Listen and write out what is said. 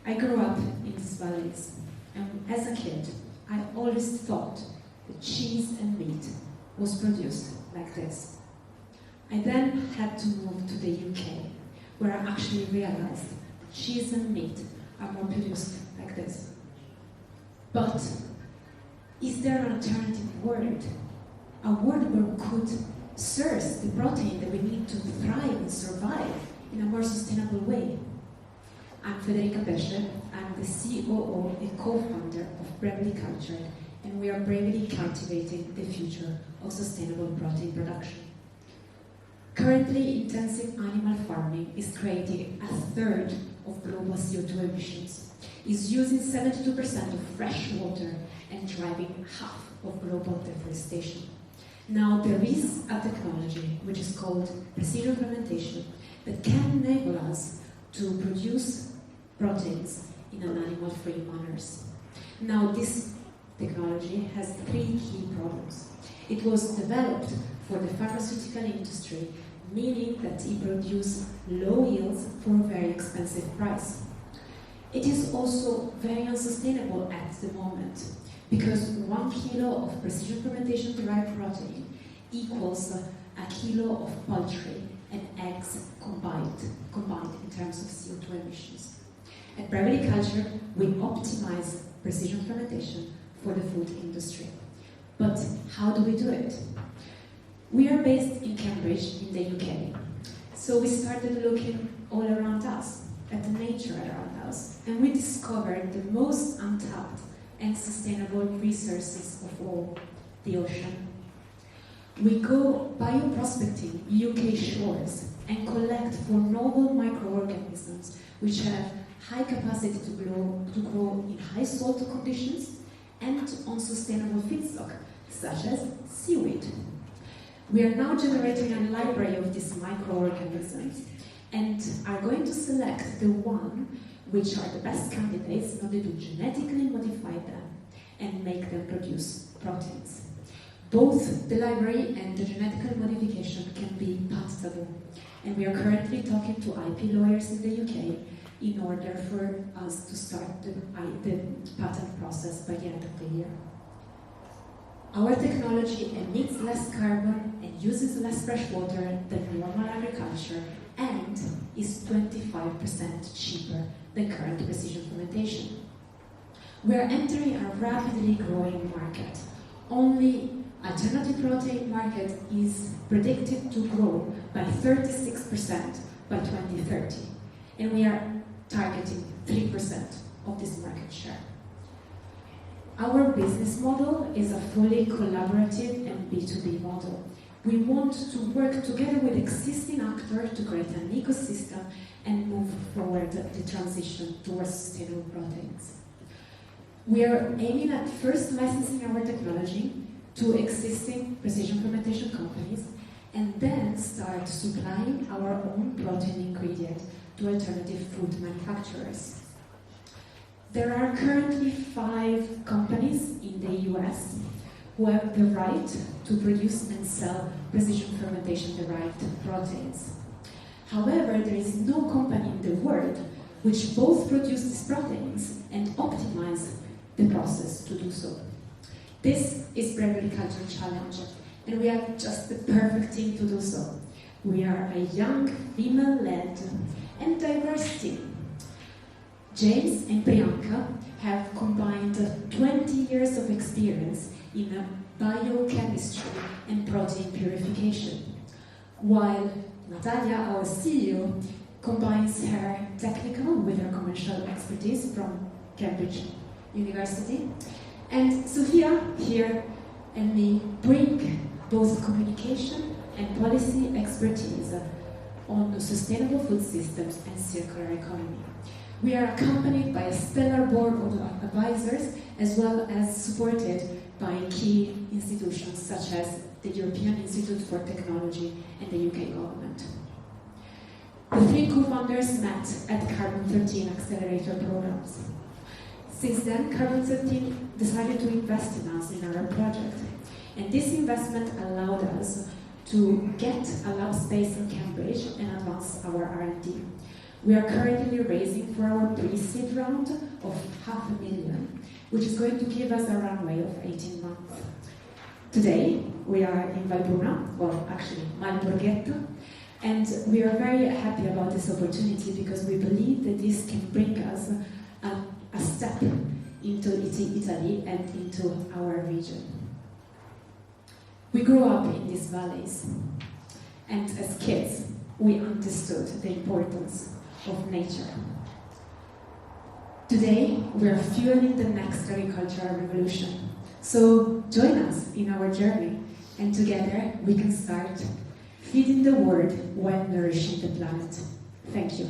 I grew up in these valleys, and as a kid, I always thought that cheese and meat was produced like this. I then had to move to the UK, where I actually realized that cheese and meat are more produced like this. But is there an alternative world? A world where we could source the protein that we need to thrive and survive in a more sustainable way? I'm Federica Pesce. I'm the COO and co-founder of Bravely Cultured, and we are bravely cultivating the future of sustainable protein production. Currently, intensive animal farming is creating a third of global CO2 emissions, is using 72% of fresh water, and driving half of global deforestation. Now, there is a technology which is called precision fermentation that can enable us to produce proteins in an animal-free manner. Now, this technology has three key problems. It was developed for the pharmaceutical industry, meaning that it produces low yields for a very expensive price. It is also very unsustainable at the moment, because 1 kilo of precision fermentation derived protein equals a kilo of poultry and eggs combined in terms of CO2 emissions. At Bravely Cultured, we optimize precision fermentation for the food industry. But how do we do it? We are based in Cambridge, in the UK. So we started looking all around us, at the nature around us, and we discovered the most untapped and sustainable resources of all, the ocean. We go bioprospecting UK shores and collect for novel microorganisms which have high capacity to grow in high salt conditions and on sustainable feedstock, such as seaweed. We are now generating a library of these microorganisms and are going to select the one which are the best candidates in order to genetically modify them and make them produce proteins. Both the library and the genetic modification can be patentable, and we are currently talking to IP lawyers in the UK in order for us to start the patent process by the end of the year. Our technology emits less carbon and uses less fresh water than normal agriculture, and is 25% cheaper than current precision fermentation. We are entering a rapidly growing market. Only alternative protein market is predicted to grow by 36% by 2030, and we are targeting 3% of this market share. Our business model is a fully collaborative and B2B model. We want to work together with existing actors to create an ecosystem and move forward the transition towards sustainable proteins. We are aiming at first licensing our technology to existing precision fermentation companies, and then start supplying our own protein ingredient to alternative food manufacturers. There are currently 5 companies in the US who have the right to produce and sell precision fermentation derived proteins. However, there is no company in the world which both produce these proteins and optimize the process to do so. This is Bravely Cultured Challenge, and we have just the perfect team to do so. We are a young, female-led and diverse team. James and Priyanka have combined 20 years of experience in biochemistry and protein purification, while Natalia, our CEO, combines her technical with her commercial expertise from Cambridge University, and Sophia here and me bring both communication and policy expertise on sustainable food systems and circular economy. We are accompanied by a stellar board of advisors, as well as supported by key institutions such as the European Institute for Technology and the UK government. The 3 co-founders met at Carbon 13 accelerator programs. Since then, Carbon 13 decided to invest in us, in our project. And this investment allowed us to get a lab space in Cambridge and advance our R&D. We are currently raising for our pre-seed round of $500,000, which is going to give us a runway of 18 months. Today, we are in Valbruna, or actually Malborghetto, and we are very happy about this opportunity because we believe that this can bring us a step into Italy and into our region. We grew up in these valleys, and as kids, we understood the importance of nature. Today, we are fueling the next agricultural revolution. So join us in our journey, and together we can start feeding the world while nourishing the planet. Thank you.